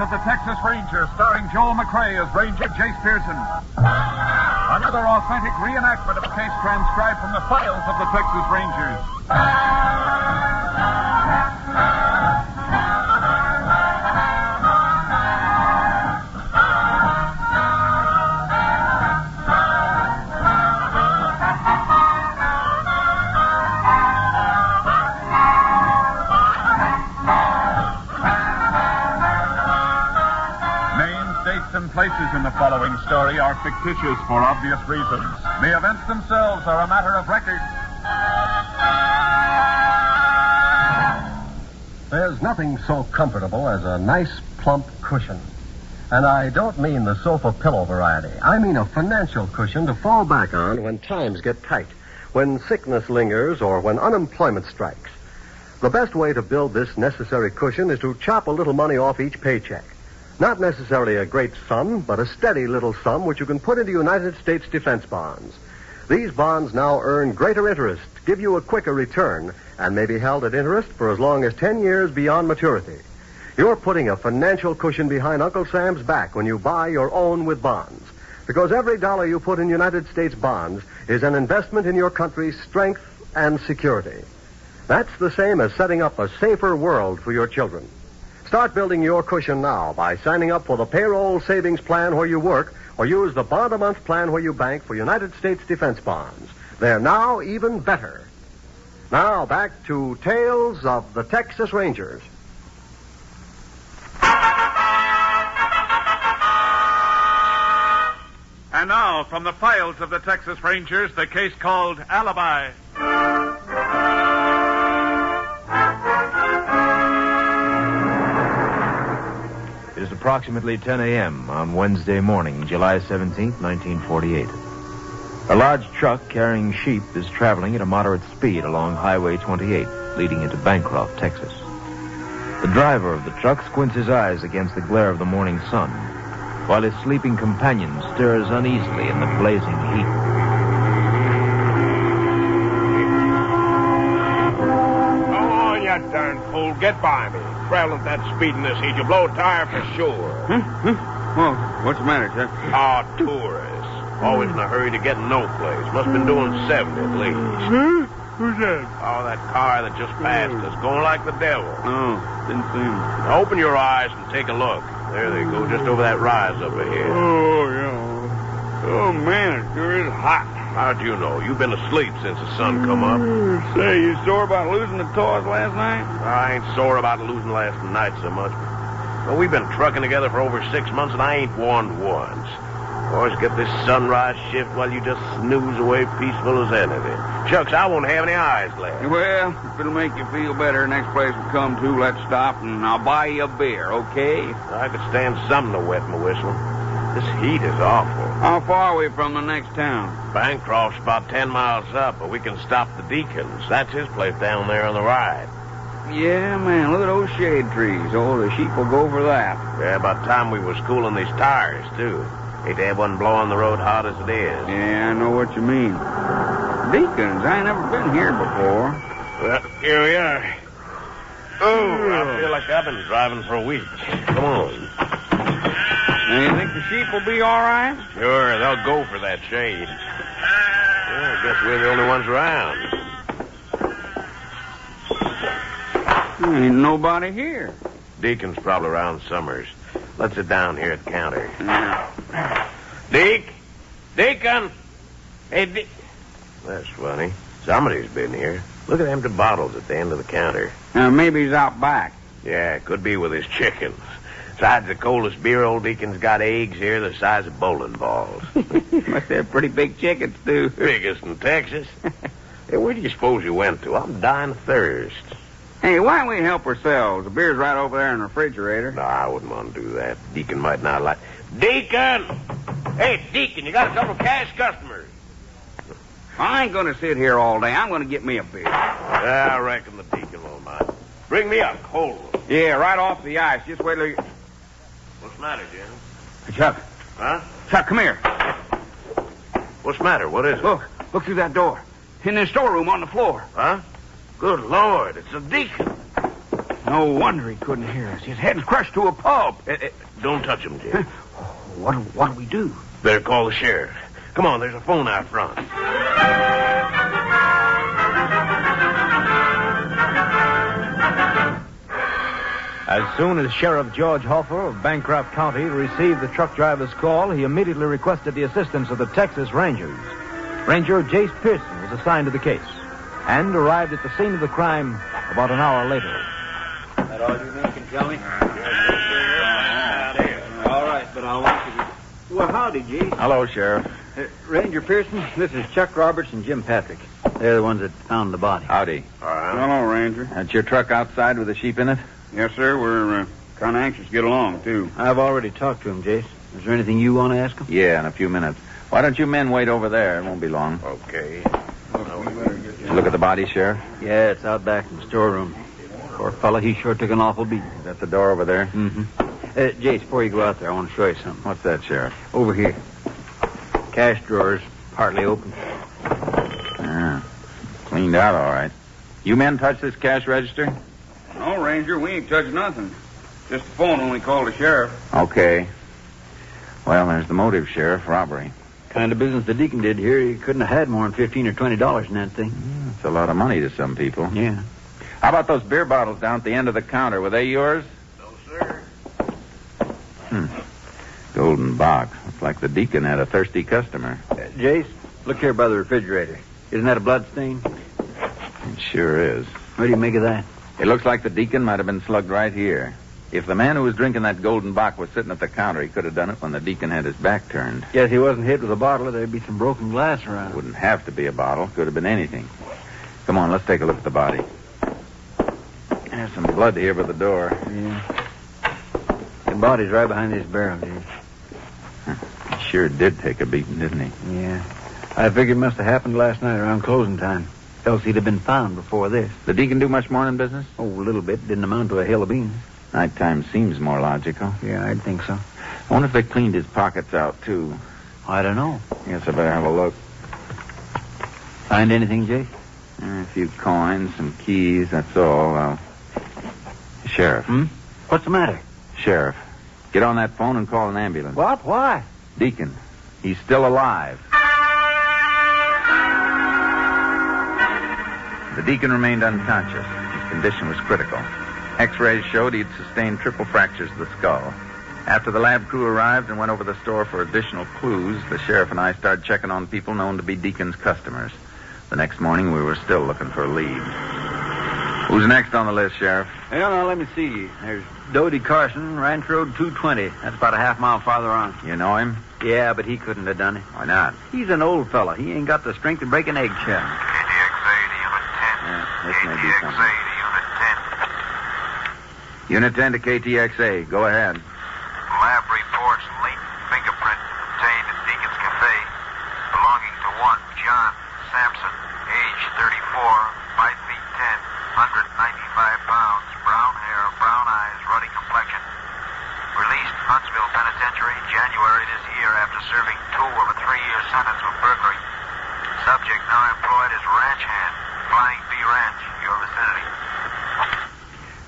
of the Texas Rangers, starring Joel McRae as Ranger Jace Pearson. Another authentic reenactment of a case transcribed from the files of the Texas Rangers. And places in the following story are fictitious for obvious reasons. The events themselves are a matter of record. There's nothing so comfortable as a nice, plump cushion. And I don't mean the sofa pillow variety. I mean a financial cushion to fall back on when times get tight, when sickness lingers, or when unemployment strikes. The best way to build this necessary cushion is to chop a little money off each paycheck. Not necessarily a great sum, but a steady little sum which you can put into United States defense bonds. These bonds now earn greater interest, give you a quicker return, and may be held at interest for as long as 10 years beyond maturity. You're putting a financial cushion behind Uncle Sam's back when you buy your own with bonds. Because every dollar you put in United States bonds is an investment in your country's strength and security. That's the same as setting up a safer world for your children. Start building your cushion now by signing up for the payroll savings plan where you work or use the bond-a-month plan where you bank for United States defense bonds. They're now even better. Now, back to Tales of the Texas Rangers. And now, from the files of the Texas Rangers, the case called Alibi. It is approximately 10 a.m. on Wednesday morning, July 17th, 1948. A large truck carrying sheep is traveling at a moderate speed along Highway 28, leading into Bancroft, Texas. The driver of the truck squints his eyes against the glare of the morning sun, while his sleeping companion stirs uneasily in the blazing heat. You darn fool, get by me. Traveling at that speed in this heat, you blow a tire for sure. Well, what's the matter, Chuck? Tourists. Always in a hurry to get no place. Must have been doing 70 at least. Who's that? Oh, that car that just passed us, going like the devil. Oh, didn't see him. Now open your eyes and take a look. There they go, just over that rise up ahead. Oh, yeah. Oh, man, it sure is hot. How'd you know? You've been asleep since the sun come up. Say, you sore about losing the toys last night? I ain't sore about losing last night so much. Well, we've been trucking together for over 6 months, and I ain't won once. Always get this sunrise shift while you just snooze away peaceful as anything. Shucks, I won't have any eyes left. Well, if it'll make you feel better, next place we come to, let's stop, and I'll buy you a beer, okay? I could stand something to wet my whistle. This heat is awful. How far are we from the next town? Bancroft's about 10 miles up, but we can stop the Deacons. That's his place down there on the right. Yeah, man, look at those shade trees. Oh, the sheep will go for that. Yeah, about time we was cooling these tires, too. Hate to have one blowing the road hot as it is. Yeah, I know what you mean. Deacons, I ain't never been here before. Well, here we are. Oh, I feel like I've been driving for a week. Come on. Now, you think the sheep will be all right? Sure, they'll go for that shade. Well, I guess we're the only ones around. There ain't nobody here. Deacon's probably around Summers. Let's sit down here at the counter. Yeah. Deacon! Hey, That's funny. Somebody's been here. Look at them empty bottles at the end of the counter. Maybe he's out back. Yeah, could be with his chickens. Besides the coldest beer, old Deacon's got eggs here the size of bowling balls. Must have pretty big chickens, too. Biggest in Texas. Hey, where do you suppose you went to? I'm dying of thirst. Hey, why don't we help ourselves? The beer's right over there in the refrigerator. No, I wouldn't want to do that. Deacon might not like... Deacon! Hey, Deacon, you got a couple of cash customers. I ain't going to sit here all day. I'm going to get me a beer. Yeah, I reckon the Deacon won't mind. Bring me a cold one. Yeah, right off the ice. Just wait till you... What's the matter, Jim? Hey, Chuck. Huh? Chuck, come here. What's the matter? What is it? Look through that door. In the storeroom on the floor. Huh? Good Lord, it's the Deacon. No wonder he couldn't hear us. His head's crushed to a pulp. Don't touch him, Jim. What do we do? Better call the sheriff. Come on, there's a phone out front. As soon as Sheriff George Hoffer of Bancroft County received the truck driver's call, he immediately requested the assistance of the Texas Rangers. Ranger Jace Pearson was assigned to the case and arrived at the scene of the crime about an hour later. That all you men can tell me? All right, but I want you to... Well, howdy, Jace. Hello, Sheriff. Ranger Pearson, this is Chuck Roberts and Jim Patrick. They're the ones that found the body. Howdy. Hello, Ranger. That's your truck outside with the sheep in it? Yes, sir. We're kind of anxious to get along, too. I've already talked to him, Jace. Is there anything you want to ask him? Yeah, in a few minutes. Why don't you men wait over there? It won't be long. Okay. Did you look at the body, Sheriff? Yeah, it's out back in the storeroom. Poor fella, he sure took an awful beat. That's the door over there. Mm-hmm. Jace, before you go out there, I want to show you something. What's that, Sheriff? Over here. Cash drawers, partly open. Yeah. Cleaned out all right. You men touch this cash register? No, Ranger, we ain't touched nothing. Just the phone when we called the sheriff. Okay. Well, there's the motive, Sheriff. Robbery. Kind of business the deacon did here. He couldn't have had more than $15 or $20 in that thing. It's a lot of money to some people. Yeah. How about those beer bottles down at the end of the counter? Were they yours? No, sir. Golden box. Looks like the deacon had a thirsty customer. Jace, look here by the refrigerator. Isn't that a blood stain? It sure is. What do you make of that? It looks like the deacon might have been slugged right here. If the man who was drinking that golden bock was sitting at the counter, he could have done it when the deacon had his back turned. Guess he wasn't hit with a bottle. There'd be some broken glass around. Wouldn't have to be a bottle. Could have been anything. Come on, let's take a look at the body. There's some blood here by the door. Yeah. The body's right behind this barrel, Jace. He sure did take a beating, didn't he? Yeah. I figured it must have happened last night around closing time. Else he'd have been found before this. The deacon do much morning business? Oh, a little bit. Didn't amount to a hill of beans. Nighttime seems more logical. Yeah, I'd think so. I wonder if they cleaned his pockets out, too. I don't know. Guess I better have a look. Find anything, Jace? A few coins, some keys, that's all. Sheriff. What's the matter? Sheriff. Get on that phone and call an ambulance. What? Why? Deacon. He's still alive. The deacon remained unconscious. His condition was critical. X-rays showed he'd sustained triple fractures of the skull. After the lab crew arrived and went over the store for additional clues, the sheriff and I started checking on people known to be Deacon's customers. The next morning, we were still looking for a lead. Who's next on the list, Sheriff? Well, now, let me see. There's Dodie Carson, Ranch Road 220. That's about a half mile farther on. You know him? Yeah, but he couldn't have done it. Why not? He's an old fella. He ain't got the strength to break an eggshell. KTXA to Unit 10. Yeah, this may be KTXA something. to Unit 10. Unit 10 to KTXA. Go ahead. Lab reports latent fingerprint obtained at Deacon's Cafe belonging to one John Sampson, age 34, 5 feet 10, 195 pounds, brown hair, brown eyes, ruddy complexion. Released Huntsville Penitentiary January this year after serving 2 of a 3-year sentence for burglary. Subject now employed as ranch hand, Flying V Ranch, your vicinity.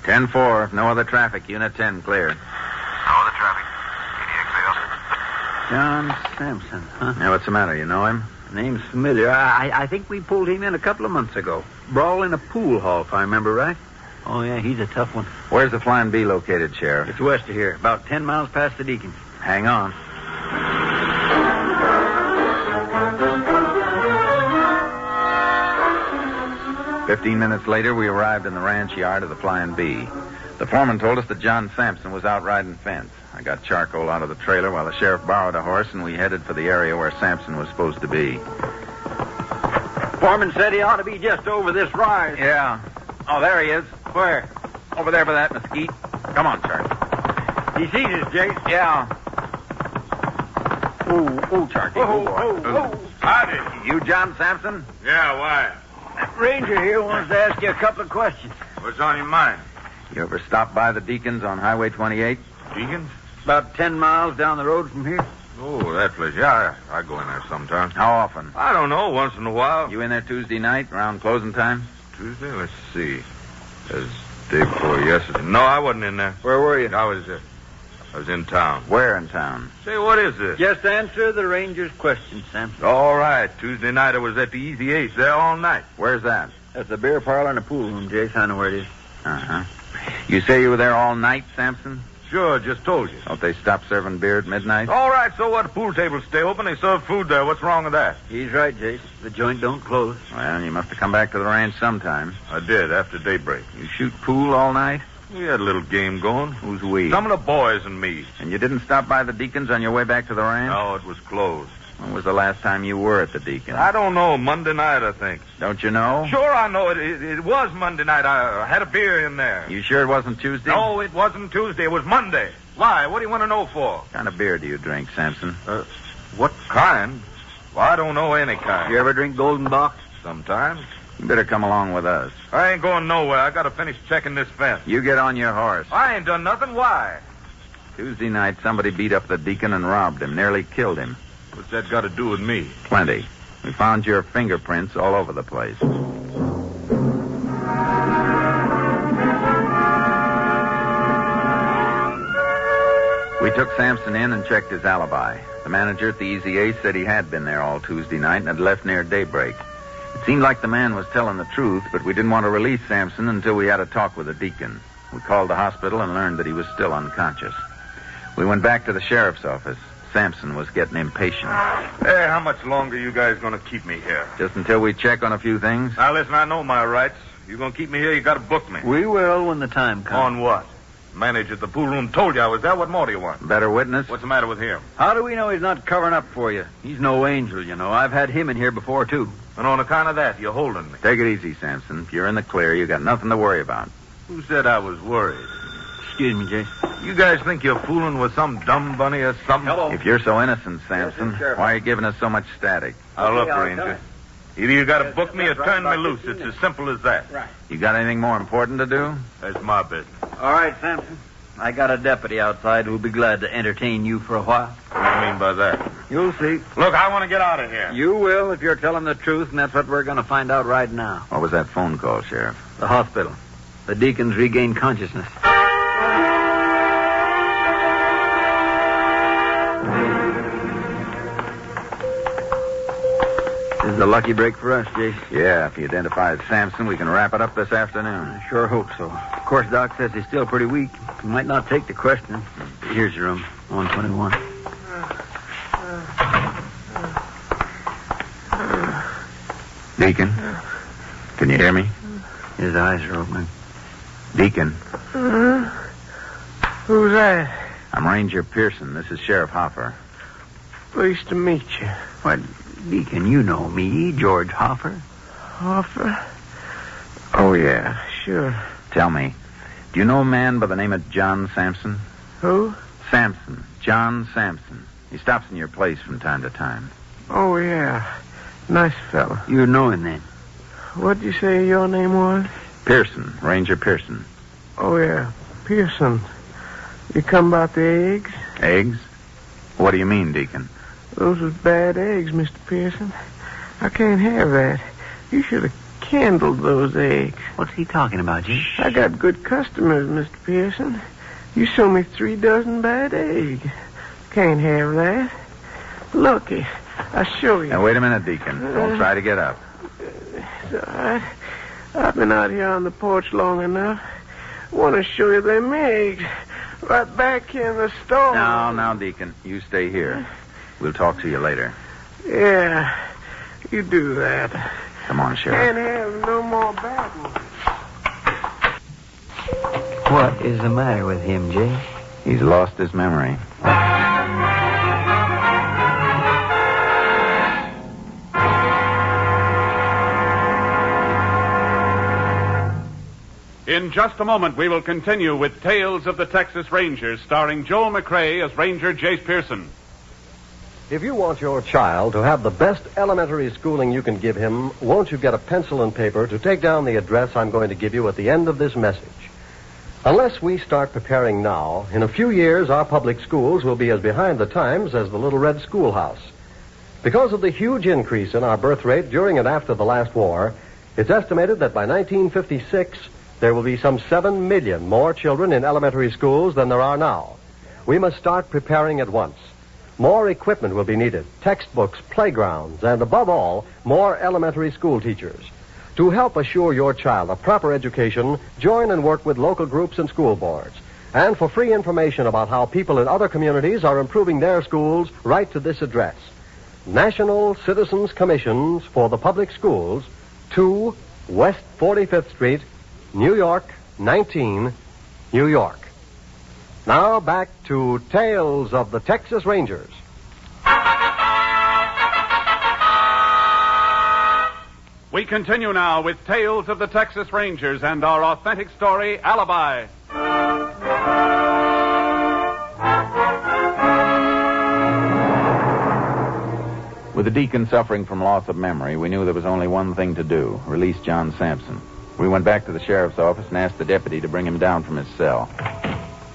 10-4. No other traffic. Unit 10 clear. No other traffic. KTXA. John Sampson, huh? Now, what's the matter? You know him? Name's familiar. I think we pulled him in a couple of months ago. Brawl in a pool hall, if I remember right. Oh, yeah, he's a tough one. Where's the Flying Bee located, Sheriff? It's west of here, about 10 miles past the Deacon. Hang on. "15 minutes later, we arrived in the ranch yard of the Flying Bee. The foreman told us that John Sampson was out riding fence. I got charcoal out of the trailer while the sheriff borrowed a horse, and we headed for the area where Sampson was supposed to be. Foreman said he ought to be just over this rise. Yeah. Oh, there he is. Where? Over there by that mesquite. Come on, Charlie. He sees us, Jace. Yeah. Oh, Charlie. Howdy. You John Sampson? Yeah, why? Ranger here wants to ask you a couple of questions. What's on your mind? You ever stopped by the Deacons on Highway 28? Deacons? About 10 miles down the road from here. Oh, that place. Yeah, I go in there sometime. How often? I don't know, once in a while. You in there Tuesday night around closing time? Tuesday? Let's see. There's Day before yesterday. No, I wasn't in there. Where were you? I was in town. Where in town? Say, what is this? Just answer the ranger's question, Sampson. All right. Tuesday night I was at the Easy Ace there all night. Where's that? That's the beer parlor and the pool room, Jace. I know where it is. Uh-huh. You say you were there all night, Sampson? Sure, just told you. Don't they stop serving beer at midnight? All right, so what? The pool tables stay open. They serve food there. What's wrong with that? He's right, Jace. The joint don't close. Well, you must have come back to the ranch sometime. I did, after daybreak. You shoot pool all night? We had a little game going. Who's we? Some of the boys and me. And you didn't stop by the Deacons on your way back to the ranch? No, it was closed. When was the last time you were at the Deacons? I don't know. Monday night, I think. Don't you know? Sure, I know. It was Monday night. I had a beer in there. You sure it wasn't Tuesday? No, it wasn't Tuesday. It was Monday. Why? What do you want to know for? What kind of beer do you drink, Sampson? What kind? Well, I don't know any kind. You ever drink Golden Box? Sometimes. You better come along with us. I ain't going nowhere. I got to finish checking this fence. You get on your horse. I ain't done nothing. Why? Tuesday night, somebody beat up the Deacon and robbed him, nearly killed him. What's that got to do with me? Plenty. We found your fingerprints all over the place. We took Sampson in and checked his alibi. The manager at the Easy Ace said he had been there all Tuesday night and had left near daybreak. It seemed like the man was telling the truth, but we didn't want to release Sampson until we had a talk with the Deacon. We called the hospital and learned that he was still unconscious. We went back to the sheriff's office. Sampson was getting impatient. Hey, how much longer you guys going to keep me here? Just until we check on a few things. Now, listen, I know my rights. You going to keep me here, you got to book me. We will when the time comes. On what? Manager at the pool room told you I was there. What more do you want? Better witness? What's the matter with him? How do we know he's not covering up for you? He's no angel, you know. I've had him in here before, too. And on account of that, you're holding me. Take it easy, Sampson. If you're in the clear, you got nothing to worry about. Who said I was worried? Excuse me, Jace. You guys think you're fooling with some dumb bunny or something? Hello. If you're so innocent, Sampson, Yes, why are you giving us so much static? Now, look, I'll Ranger. tell him. Either you got to Yes, book me or that's right, turn me about loose. 15 It's as minutes. simple as that. Right. You got anything more important to do? That's my business. All right, Sampson. I got a deputy outside who'll be glad to entertain you for a while. What do you mean by that? You'll see. Look, I want to get out of here. You will if you're telling the truth, and that's what we're going to find out right now. What was that phone call, Sheriff? The hospital. The Deacons regained consciousness. This is a lucky break for us, Jace. Yeah, if he identifies Sampson, we can wrap it up this afternoon. I sure hope so. Of course, Doc says he's still pretty weak. He might not take the question. Here's your room, 121. Deacon, can you hear me? His eyes are opening. Deacon, Who's that? I'm Ranger Pearson. This is Sheriff Hoffer. Pleased to meet you. What, Deacon, you know me, George Hoffer. Hoffer? Oh, yeah, sure. Tell me, do you know a man by the name of John Sampson? Who? Sampson. John Sampson. He stops in your place from time to time. Oh, yeah. Nice fella. You know him then. What'd you say your name was? Pearson. Ranger Pearson. Oh, yeah. Pearson. You come about the eggs? Eggs? What do you mean, Deacon? Those was bad eggs, Mr. Pearson. I can't have that. You should have candled those eggs. What's he talking about, G? I got good customers, Mr. Pearson. You sold me 3 dozen bad eggs. Can't have that. Looky, I'll show you. Now, wait a minute, Deacon. Don't try to get up. It's all right. I've been out here on the porch long enough. Want to show you them eggs. Right back here in the store. Now, Deacon, you stay here. We'll talk to you later. Yeah, you do that. Come on, Sheriff. Can't have no more bad ones. What is the matter with him, Jay? He's lost his memory. In just a moment, we will continue with Tales of the Texas Rangers, starring Joel McRae as Ranger Jace Pearson. If you want your child to have the best elementary schooling you can give him, won't you get a pencil and paper to take down the address I'm going to give you at the end of this message? Unless we start preparing now, in a few years our public schools will be as behind the times as the Little Red Schoolhouse. Because of the huge increase in our birth rate during and after the last war, it's estimated that by 1956, There will be some 7 million more children in elementary schools than there are now. We must start preparing at once. More equipment will be needed, textbooks, playgrounds, and above all, more elementary school teachers. To help assure your child a proper education, join and work with local groups and school boards. And for free information about how people in other communities are improving their schools, write to this address. National Citizens Commissions for the Public Schools, 2 West 45th Street, New York, 19, New York. Now back to Tales of the Texas Rangers. We continue now with Tales of the Texas Rangers and our authentic story, Alibi. With the deacon suffering from loss of memory, we knew there was only one thing to do, release John Sampson. We went back to the sheriff's office and asked the deputy to bring him down from his cell.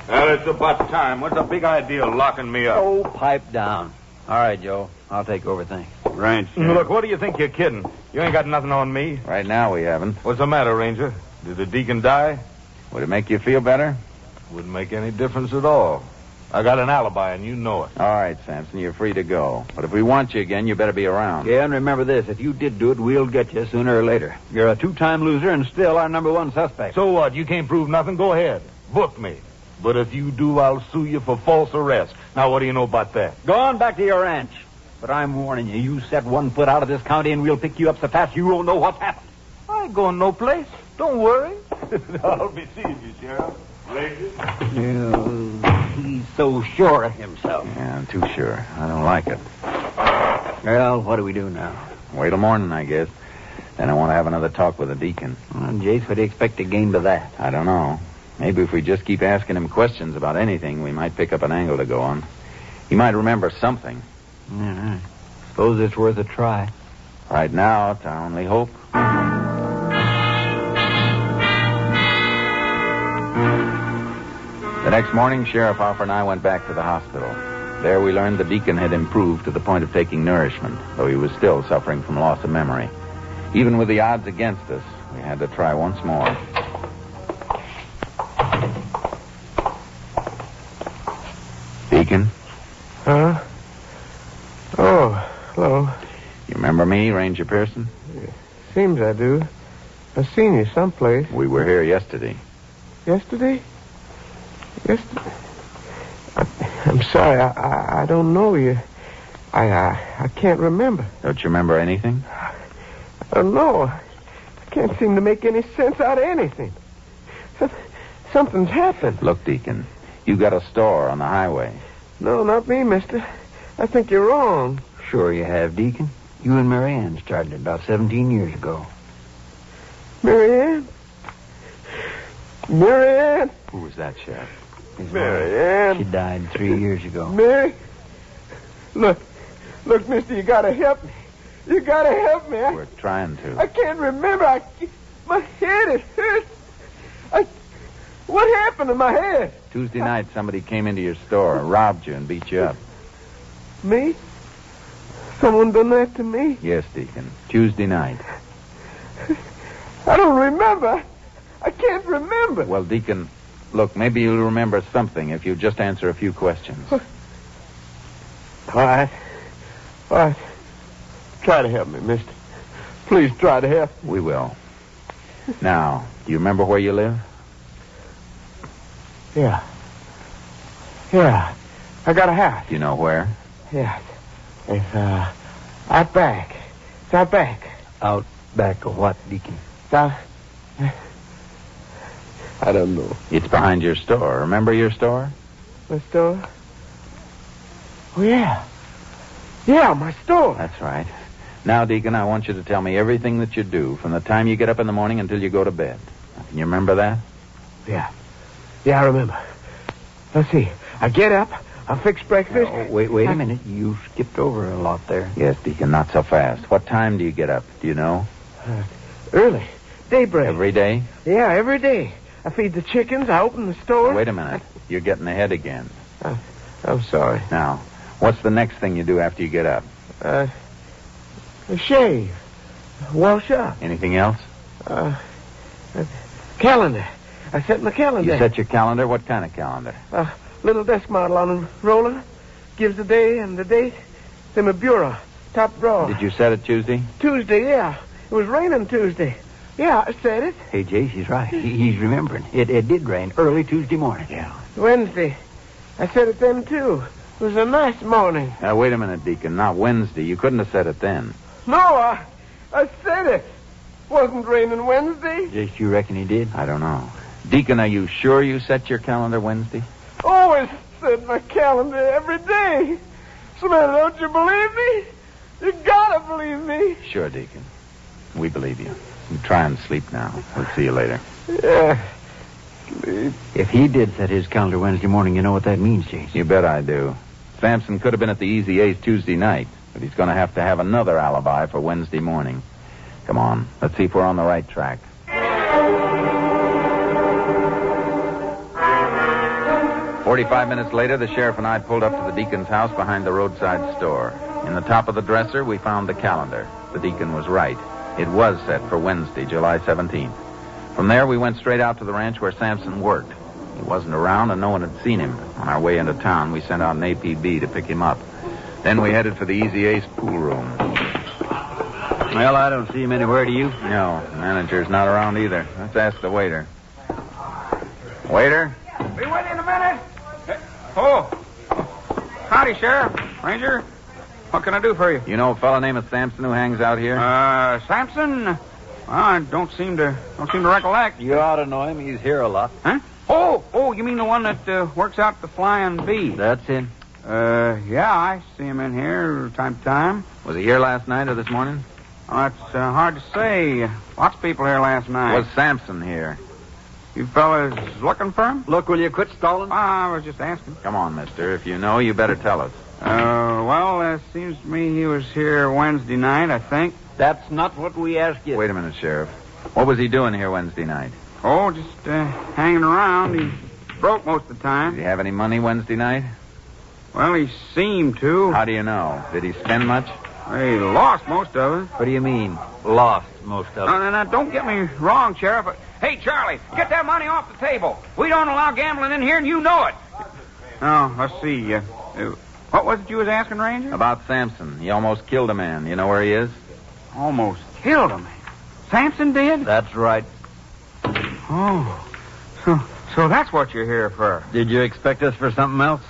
Well, it's about time. What's the big idea of locking me up? Oh, pipe down. All right, Joe. I'll take over things. Right, Look, what do you think you're kidding? You ain't got nothing on me. Right now we haven't. What's the matter, Ranger? Did the deacon die? Would it make you feel better? Wouldn't make any difference at all. I got an alibi, and you know it. All right, Sampson, you're free to go. But if we want you again, you better be around. Yeah, and remember this. If you did do it, we'll get you sooner or later. You're a 2-time loser and still our number 1 suspect. So what? You can't prove nothing? Go ahead. Book me. But if you do, I'll sue you for false arrest. Now, what do you know about that? Go on back to your ranch. But I'm warning you, you set 1 foot out of this county and we'll pick you up so fast you won't know what's happened. I ain't going no place. Don't worry. I'll be seeing you, Sheriff. Ranger. He's so sure of himself. Yeah, I'm too sure. I don't like it. Well, what do we do now? Wait till morning, I guess. Then I want to have another talk with the deacon. Well, Jace, what do you expect to gain by that? I don't know. Maybe if we just keep asking him questions about anything, we might pick up an angle to go on. He might remember something. Yeah, suppose it's worth a try. Right now, it's our only hope. The next morning, Sheriff Hoffer and I went back to the hospital. There we learned the deacon had improved to the point of taking nourishment, though he was still suffering from loss of memory. Even with the odds against us, we had to try once more. Deacon? Huh? Oh, hello. You remember me, Ranger Pearson? Seems I do. I've seen you someplace. We were here yesterday. Yesterday? Yesterday? I'm sorry, I don't know you. I can't remember. Don't you remember anything? I don't know. I can't seem to make any sense out of anything. Something's happened. Look, Deacon, you got a store on the highway. No, not me, mister. I think you're wrong. Sure you have, Deacon. You and Mary Ann started it about 17 years ago. Mary Ann? Mary Ann? Who was that, Sheriff? His Mary wife. Ann. She died 3 years ago. Mary? Look, mister, you gotta help me. You gotta help me. We're trying to. I can't remember. My head, it hurts. What happened to my head? Tuesday night, somebody came into your store, robbed you, and beat you up. Me? Someone done that to me? Yes, Deacon. Tuesday night. I don't remember. I can't remember. Well, Deacon, look, maybe you'll remember something if you just answer a few questions. All right. Try to help me, mister. Please try to help. We will. Now, do you remember where you live? Yeah. I got a house. Do you know where? Yeah. It's, out back. It's out back. Out back of what, Deacon? It's out... I don't know. It's behind your store. Remember your store? My store? Oh, yeah. Yeah, my store. That's right. Now, Deacon, I want you to tell me everything that you do from the time you get up in the morning until you go to bed. Can you remember that? Yeah, I remember. Let's see. I get up, I fix breakfast. Oh, wait a minute. You skipped over a lot there. Yes, Deacon, not so fast. What time do you get up? Do you know? Early. Daybreak. Every day? Yeah, every day. I feed the chickens, I open the store. Wait a minute. You're getting ahead again. I'm sorry. Now, what's the next thing you do after you get up? Shave. Wash up. Anything else? Calendar. I set my calendar. You set your calendar? What kind of calendar? A little desk model on a roller. Gives the day and the date. It's in my bureau. Top drawer. Did you set it Tuesday? Tuesday, yeah. It was raining Tuesday. Yeah, I said it. Hey, Jace, he's right. He's remembering. It did rain early Tuesday morning. Yeah. Wednesday. I said it then, too. It was a nice morning. Now, wait a minute, Deacon. Not Wednesday. You couldn't have said it then. No, I said it. Wasn't raining Wednesday. Jace, you reckon he did? I don't know. Deacon, are you sure you set your calendar Wednesday? Always set my calendar every day. Samantha, don't you believe me? You gotta believe me. Sure, Deacon. We believe you. You try and sleep now. We'll see you later. Yeah. Sleep. If he did set his calendar Wednesday morning, you know what that means, Jace. You bet I do. Sampson could have been at the Easy A's Tuesday night, but he's going to have another alibi for Wednesday morning. Come on. Let's see if we're on the right track. 45 minutes later, the sheriff and I pulled up to the deacon's house behind the roadside store. In the top of the dresser, we found the calendar. The deacon was right. It was set for Wednesday, July 17th. From there, we went straight out to the ranch where Sampson worked. He wasn't around, and no one had seen him. On our way into town, we sent out an APB to pick him up. Then we headed for the Easy Ace pool room. Well, I don't see him anywhere, do you? No, the manager's not around either. Let's ask the waiter. Waiter? Be with you in a minute. Oh. Howdy, Sheriff. Ranger. What can I do for you? You know a fellow named Sampson who hangs out here? Sampson? Well, I don't seem to recollect. You ought to know him. He's here a lot. Huh? Oh, you mean the one that works out the Flying Bee? That's him. Yeah, I see him in here time to time. Was he here last night or this morning? Oh, it's hard to say. Lots of people here last night. Was Sampson here? You fellas looking for him? Look, will you quit stalling? I was just asking. Come on, mister. If you know, you better tell us. Well, it seems to me he was here Wednesday night, I think. That's not what we asked you. Wait a minute, Sheriff. What was he doing here Wednesday night? Oh, just hanging around. He broke most of the time. Did he have any money Wednesday night? Well, he seemed to. How do you know? Did he spend much? He lost most of it. What do you mean, lost most of it? Now, don't get me wrong, Sheriff. Hey, Charlie, get that money off the table. We don't allow gambling in here, and you know it. Oh, let's see. What was it you was asking, Ranger? About Sampson. He almost killed a man. You know where he is? Almost killed a man. Sampson did? That's right. Oh, so that's what you're here for. Did you expect us for something else?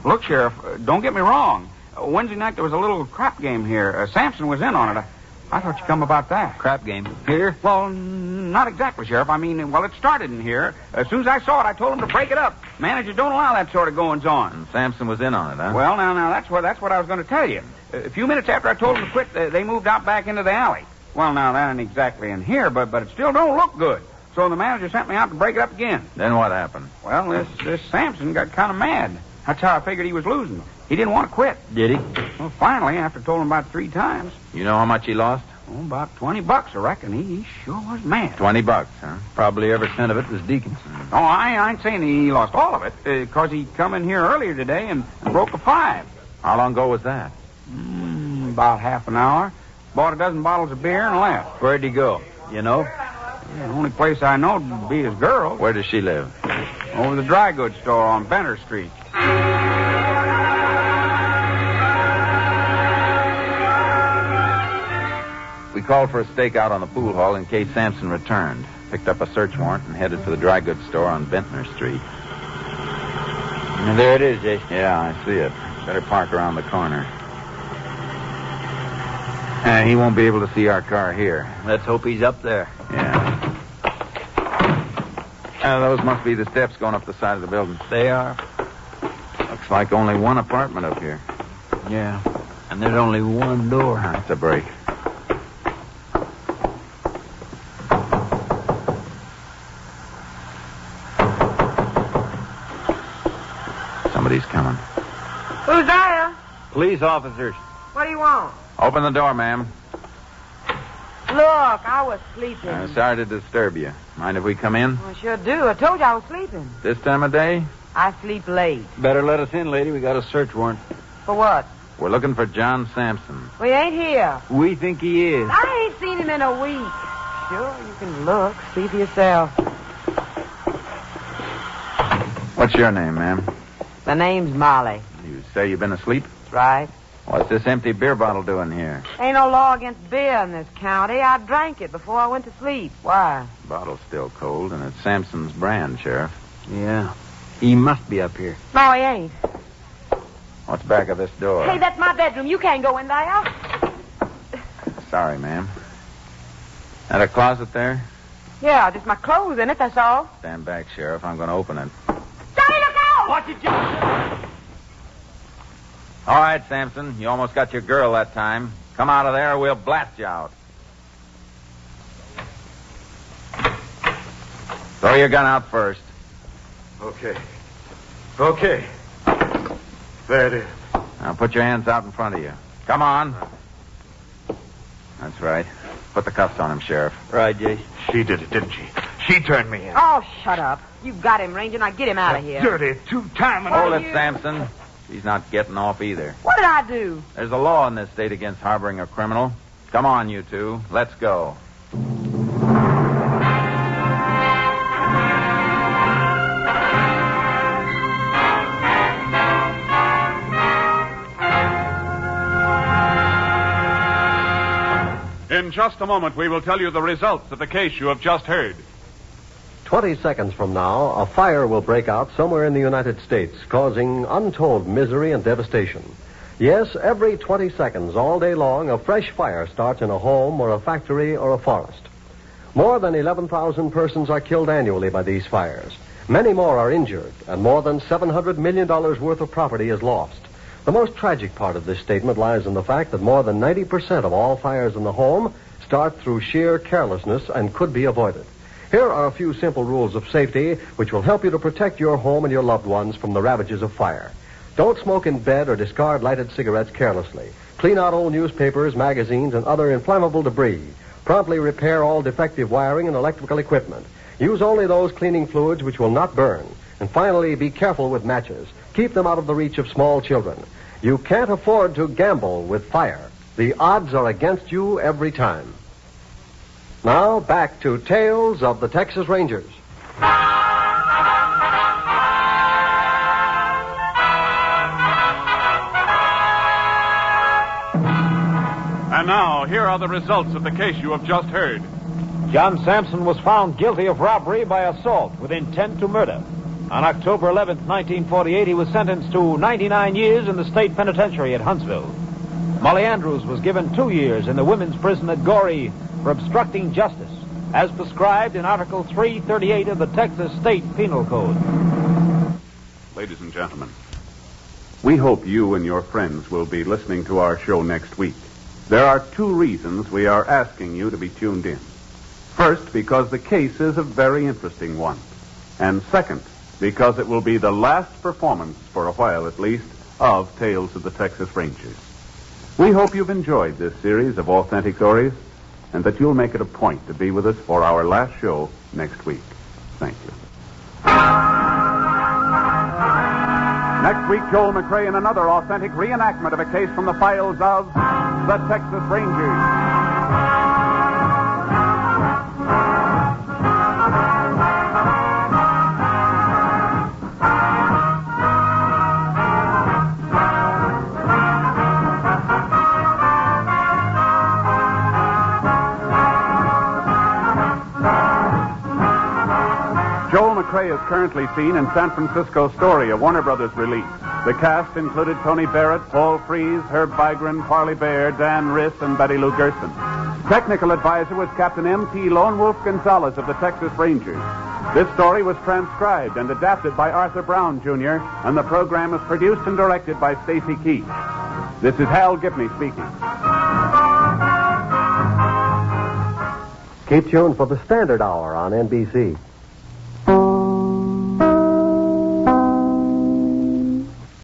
Look, Sheriff, don't get me wrong. Wednesday night there was a little crap game here. Sampson was in on it. I thought you'd come about that. Crap game? Here? Well, not exactly, Sheriff. I mean, it started in here. As soon as I saw it, I told him to break it up. Managers don't allow that sort of goings-on. And Sampson was in on it, huh? Well, now, that's what I was going to tell you. A few minutes after I told them to quit, they moved out back into the alley. Well, now, that ain't exactly in here, but it still don't look good. So the manager sent me out to break it up again. Then what happened? Well, this Sampson got kind of mad. That's how I figured he was losing. He didn't want to quit. Did he? Well, finally, after I told him about 3 times. You know how much he lost? Oh, about $20, I reckon. He sure was mad. $20, huh? Probably every cent of it was Deacon's. Oh, I ain't saying he lost all of it, because he come in here earlier today and broke a 5. How long ago was that? About half an hour. Bought a dozen bottles of beer and left. Where'd he go? You know? Yeah, the only place I know would be his girl. Where does she live? Over the dry goods store on Benner Street. We called for a stakeout on the pool hall in case Sampson returned. Picked up a search warrant and headed for the dry goods store on Bentner Street. And there it is, Jason. Yeah, I see it. Better park around the corner. He won't be able to see our car here. Let's hope he's up there. Yeah. Those must be the steps going up the side of the building. They are. Looks like only one apartment up here. Yeah. And there's only one door. That's a break. Somebody's coming. Who's there? Police officers. What do you want? Open the door, ma'am. Look, I was sleeping. Sorry to disturb you. Mind if we come in? I sure do. I told you I was sleeping. This time of day? I sleep late. Better let us in, lady. We got a search warrant. For what? We're looking for John Sampson. We ain't here. We think he is. I ain't seen him in a week. Sure, you can look. See for yourself. What's your name, ma'am? My name's Molly. You say you've been asleep? That's right. What's this empty beer bottle doing here? Ain't no law against beer in this county. I drank it before I went to sleep. Why? The bottle's still cold, and it's Sampson's brand, Sheriff. Yeah. He must be up here. No, he ain't. What's back of this door? Hey, that's my bedroom. You can't go in there. Sorry, ma'am. That a closet there? Yeah, just my clothes in it, that's all. Stand back, Sheriff. I'm going to open it. Johnny, look out! Watch it, Johnny. All right, Sampson. You almost got your girl that time. Come out of there or we'll blast you out. Throw your gun out first. Okay. There it is. Now put your hands out in front of you. Come on. That's right. Put the cuffs on him, Sheriff. Right, Jace. She did it, didn't she? She turned me in. Oh, shut up. You got him, Ranger. Now get him out of here. Dirty two-timing... Hold it, Sampson. She's not getting off either. What did I do? There's a law in this state against harboring a criminal. Come on, you two. Let's go. In just a moment, we will tell you the results of the case you have just heard. 20 seconds from now, a fire will break out somewhere in the United States, causing untold misery and devastation. Yes, every 20 seconds, all day long, a fresh fire starts in a home or a factory or a forest. More than 11,000 persons are killed annually by these fires. Many more are injured, and more than $700 million worth of property is lost. The most tragic part of this statement lies in the fact that more than 90% of all fires in the home start through sheer carelessness and could be avoided. Here are a few simple rules of safety which will help you to protect your home and your loved ones from the ravages of fire. Don't smoke in bed or discard lighted cigarettes carelessly. Clean out old newspapers, magazines, and other inflammable debris. Promptly repair all defective wiring and electrical equipment. Use only those cleaning fluids which will not burn. And finally, be careful with matches. Keep them out of the reach of small children. You can't afford to gamble with fire. The odds are against you every time. Now, back to Tales of the Texas Rangers. And now, here are the results of the case you have just heard. John Sampson was found guilty of robbery by assault with intent to murder. On October 11th, 1948, he was sentenced to 99 years in the state penitentiary at Huntsville. Molly Andrews was given 2 years in the women's prison at Goree for obstructing justice, as prescribed in Article 338 of the Texas State Penal Code. Ladies and gentlemen, we hope you and your friends will be listening to our show next week. There are 2 reasons we are asking you to be tuned in. First, because the case is a very interesting one. And second, because it will be the last performance, for a while at least, of Tales of the Texas Rangers. We hope you've enjoyed this series of authentic stories, and that you'll make it a point to be with us for our last show next week. Thank you. Next week, Joel McRae in another authentic reenactment of a case from the files of the Texas Rangers. Is currently seen in San Francisco Story, a Warner Brothers release. The cast included Tony Barrett, Paul Frees, Herb Vigran, Parley Bear, Dan Riss, and Betty Lou Gerson. Technical advisor was Captain M.T. Lone Wolf Gonzalez of the Texas Rangers. This story was transcribed and adapted by Arthur Brown, Jr., and the program was produced and directed by Stacy Keach. This is Hal Gibney speaking. Keep tuned for the Standard Hour on NBC.